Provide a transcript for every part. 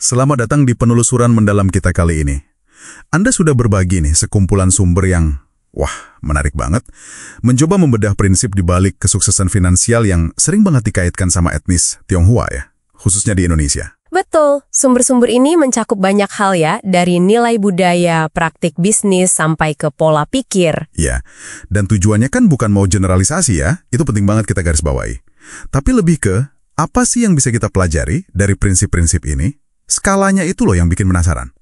Selamat datang di penelusuran mendalam kita kali ini. Anda sudah berbagi nih sekumpulan sumber yang, menarik banget. Mencoba membedah prinsip di balik kesuksesan finansial yang sering banget dikaitkan sama etnis Tionghoa ya, khususnya di Indonesia. Betul, sumber-sumber ini mencakup banyak hal ya, dari nilai budaya, praktik bisnis, sampai ke pola pikir. Ya, dan tujuannya kan bukan mau generalisasi ya, itu penting banget kita garis bawahi. Tapi lebih ke, apa sih yang bisa kita pelajari dari prinsip-prinsip ini? Skalanya itu loh yang bikin penasaran.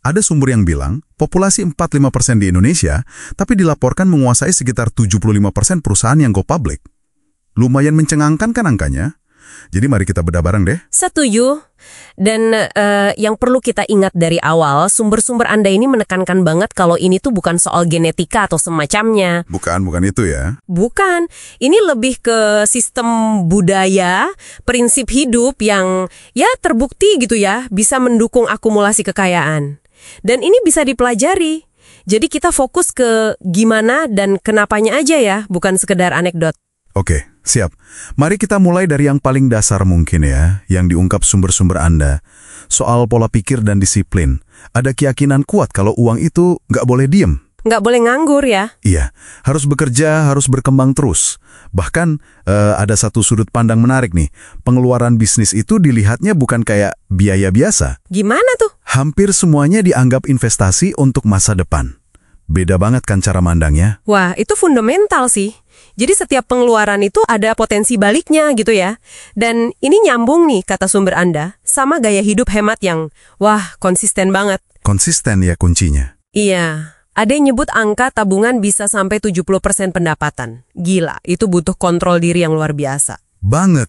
Ada sumber yang bilang, populasi 45% di Indonesia, tapi dilaporkan menguasai sekitar 75% perusahaan yang go public. Lumayan mencengangkan kan angkanya? Jadi mari kita bedah bareng deh. Setuju. Dan yang perlu kita ingat dari awal, sumber-sumber Anda ini menekankan banget kalau ini tuh bukan soal genetika atau semacamnya. Bukan itu ya. Bukan. Ini lebih ke sistem budaya, prinsip hidup yang ya terbukti gitu ya, bisa mendukung akumulasi kekayaan. Dan ini bisa dipelajari. Jadi kita fokus ke gimana dan kenapanya aja ya, bukan sekedar anekdot. Oke, siap. Mari kita mulai dari yang paling dasar mungkin ya, yang diungkap sumber-sumber Anda. Soal pola pikir dan disiplin. Ada keyakinan kuat kalau uang itu nggak boleh diem. Nggak boleh nganggur ya? Iya, harus bekerja, harus berkembang terus. Bahkan ada satu sudut pandang menarik nih. Pengeluaran bisnis itu dilihatnya bukan kayak biaya biasa. Gimana tuh? Hampir semuanya dianggap investasi untuk masa depan. Beda banget kan cara mandangnya? Wah, itu fundamental sih. Jadi setiap pengeluaran itu ada potensi baliknya gitu ya. Dan ini nyambung nih, kata sumber Anda, sama gaya hidup hemat yang, konsisten banget. Konsisten ya kuncinya. Iya, ada yang nyebut angka tabungan bisa sampai 70% pendapatan. Gila, itu butuh kontrol diri yang luar biasa. Banget.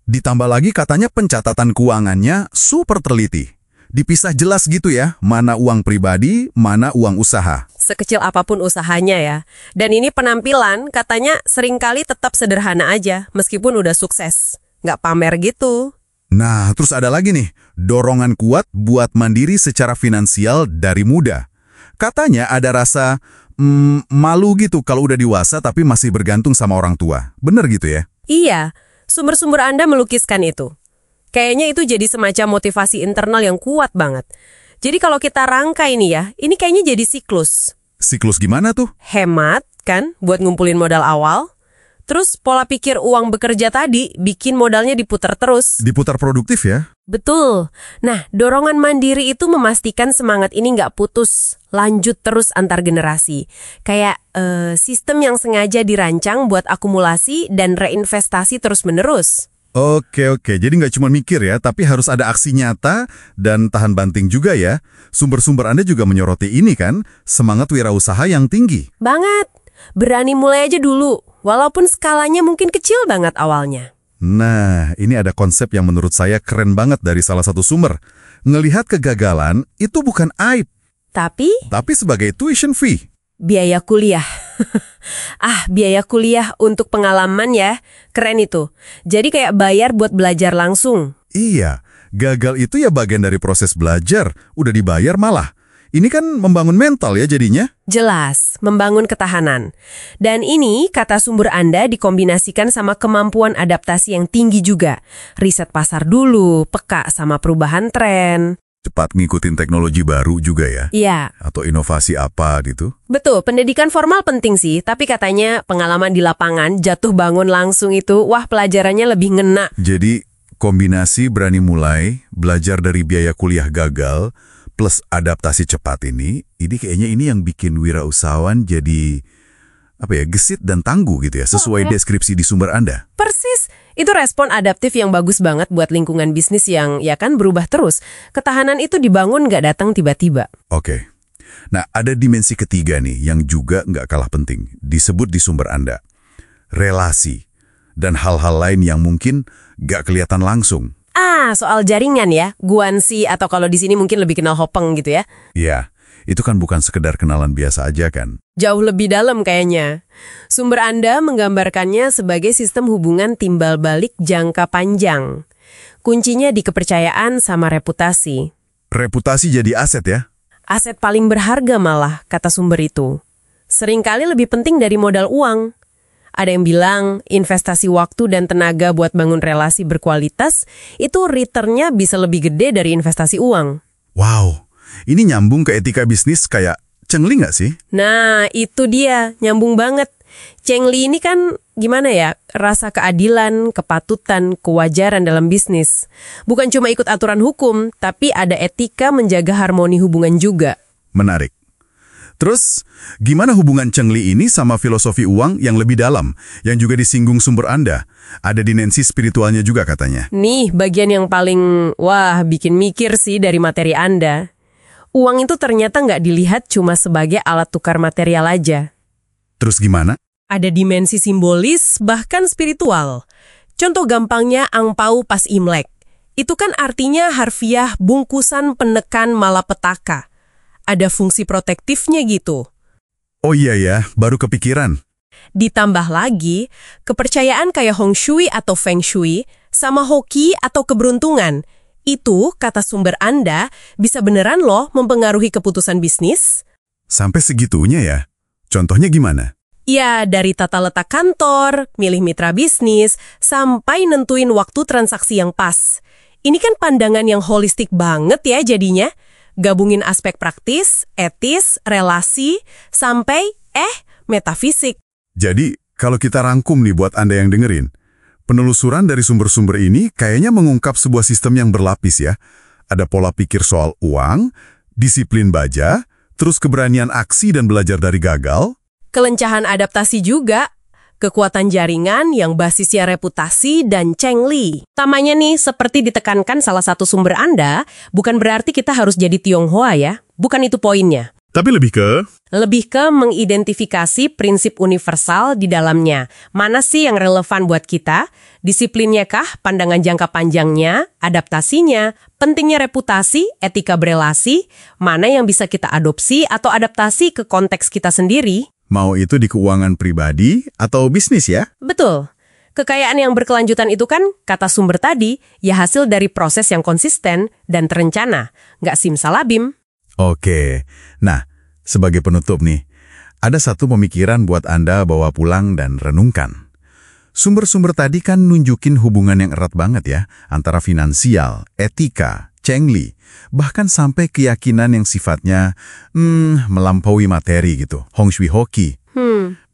Ditambah lagi katanya pencatatan keuangannya super teliti. Dipisah jelas gitu ya, mana uang pribadi, mana uang usaha. Sekecil apapun usahanya ya. Dan ini penampilan katanya seringkali tetap sederhana aja, meskipun udah sukses. Nggak pamer gitu. Nah, terus ada lagi nih, dorongan kuat buat mandiri secara finansial dari muda. Katanya ada rasa malu gitu kalau udah dewasa tapi masih bergantung sama orang tua. Bener gitu ya? Iya, sumber-sumber Anda melukiskan itu. Kayaknya itu jadi semacam motivasi internal yang kuat banget. Jadi kalau kita rangkai ini ya, ini kayaknya jadi siklus. Siklus gimana tuh? Hemat kan, buat ngumpulin modal awal. Terus pola pikir uang bekerja tadi, bikin modalnya diputar terus. Diputar produktif ya? Betul. Nah, dorongan mandiri itu memastikan semangat ini nggak putus, lanjut terus antar generasi. Kayak sistem yang sengaja dirancang buat akumulasi dan reinvestasi terus-menerus. Oke, jadi nggak cuma mikir ya, tapi harus ada aksi nyata dan tahan banting juga ya. Sumber-sumber Anda juga menyoroti ini kan, semangat wirausaha yang tinggi. Banget. Berani mulai aja dulu, walaupun skalanya mungkin kecil banget awalnya. Nah, ini ada konsep yang menurut saya keren banget dari salah satu sumber. Ngelihat kegagalan itu bukan aib. Tapi sebagai tuition fee. Biaya kuliah. Biaya kuliah untuk pengalaman ya. Keren itu. Jadi kayak bayar buat belajar langsung. Iya, gagal itu ya bagian dari proses belajar. Udah dibayar malah. Ini kan membangun mental ya jadinya. Jelas, membangun ketahanan. Dan ini, kata sumber Anda, dikombinasikan sama kemampuan adaptasi yang tinggi juga. Riset pasar dulu, peka sama perubahan tren. Cepat ngikutin teknologi baru juga ya? Iya. Atau inovasi apa gitu? Betul, pendidikan formal penting sih, tapi katanya pengalaman di lapangan, jatuh bangun langsung itu, pelajarannya lebih ngena. Jadi, kombinasi berani mulai, belajar dari biaya kuliah gagal, plus adaptasi cepat ini kayaknya ini yang bikin wirausahawan jadi, gesit dan tangguh gitu ya, sesuai deskripsi di sumber Anda. Persis. Itu respon adaptif yang bagus banget buat lingkungan bisnis yang ya kan berubah terus. Ketahanan itu dibangun nggak datang tiba-tiba. Oke. Nah, ada dimensi ketiga nih yang juga nggak kalah penting. Disebut di sumber Anda. Relasi. Dan hal-hal lain yang mungkin nggak kelihatan langsung. Soal jaringan ya. Guansi atau kalau di sini mungkin lebih kenal Hopeng gitu ya. Iya. Itu kan bukan sekedar kenalan biasa aja kan? Jauh lebih dalam kayaknya. Sumber Anda menggambarkannya sebagai sistem hubungan timbal balik jangka panjang. Kuncinya di kepercayaan sama reputasi. Reputasi jadi aset ya? Aset paling berharga malah, kata sumber itu. Seringkali lebih penting dari modal uang. Ada yang bilang investasi waktu dan tenaga buat bangun relasi berkualitas itu returnnya bisa lebih gede dari investasi uang. Wow, ini nyambung ke etika bisnis kayak Cheng Li nggak sih? Nah, itu dia, nyambung banget. Cheng Li ini kan gimana ya, rasa keadilan, kepatutan, kewajaran dalam bisnis. Bukan cuma ikut aturan hukum, tapi ada etika menjaga harmoni hubungan juga. Menarik. Terus, gimana hubungan Cheng Li ini sama filosofi uang yang lebih dalam, yang juga disinggung sumber Anda? Ada dimensi spiritualnya juga katanya. Nih, bagian yang paling, bikin mikir sih dari materi Anda. Uang itu ternyata nggak dilihat cuma sebagai alat tukar material aja. Terus gimana? Ada dimensi simbolis, bahkan spiritual. Contoh gampangnya angpau pas Imlek. Itu kan artinya harfiah bungkusan penekan malapetaka. Ada fungsi protektifnya gitu. Oh iya ya, baru kepikiran. Ditambah lagi, kepercayaan kayak Hong Shui atau Feng Shui, sama hoki atau keberuntungan. Itu, kata sumber Anda, bisa beneran loh mempengaruhi keputusan bisnis. Sampai segitunya ya? Contohnya gimana? Ya, dari tata letak kantor, milih mitra bisnis, sampai nentuin waktu transaksi yang pas. Ini kan pandangan yang holistik banget ya jadinya. Gabungin aspek praktis, etis, relasi, sampai metafisik. Jadi, kalau kita rangkum nih buat Anda yang dengerin, penelusuran dari sumber-sumber ini kayaknya mengungkap sebuah sistem yang berlapis ya. Ada pola pikir soal uang, disiplin baja, terus keberanian aksi dan belajar dari gagal. Kelencahan adaptasi juga. Kekuatan jaringan yang basisnya reputasi dan Cheng Li. Tamanya nih, seperti ditekankan salah satu sumber Anda, bukan berarti kita harus jadi Tionghoa ya. Bukan itu poinnya. Tapi lebih ke mengidentifikasi prinsip universal di dalamnya. Mana sih yang relevan buat kita? Disiplinnya kah, pandangan jangka panjangnya, adaptasinya, pentingnya reputasi, etika berelasi, mana yang bisa kita adopsi atau adaptasi ke konteks kita sendiri? mau itu di keuangan pribadi atau bisnis ya? Betul. Kekayaan yang berkelanjutan itu kan, kata sumber tadi, ya hasil dari proses yang konsisten dan terencana, nggak simsalabim. Oke, nah sebagai penutup nih, ada satu pemikiran buat Anda bawa pulang dan renungkan. Sumber-sumber tadi kan nunjukin hubungan yang erat banget ya, antara finansial, etika, Cheng Li, bahkan sampai keyakinan yang sifatnya melampaui materi gitu, Hong Shui Hoki.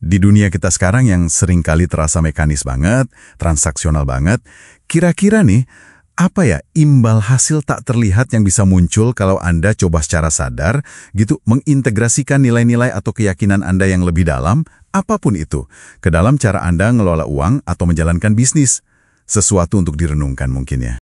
Di dunia kita sekarang yang seringkali terasa mekanis banget, transaksional banget, kira-kira nih, apa ya imbal hasil tak terlihat yang bisa muncul kalau Anda coba secara sadar gitu mengintegrasikan nilai-nilai atau keyakinan Anda yang lebih dalam, apapun itu, ke dalam cara Anda ngelola uang atau menjalankan bisnis. Sesuatu untuk direnungkan mungkin ya.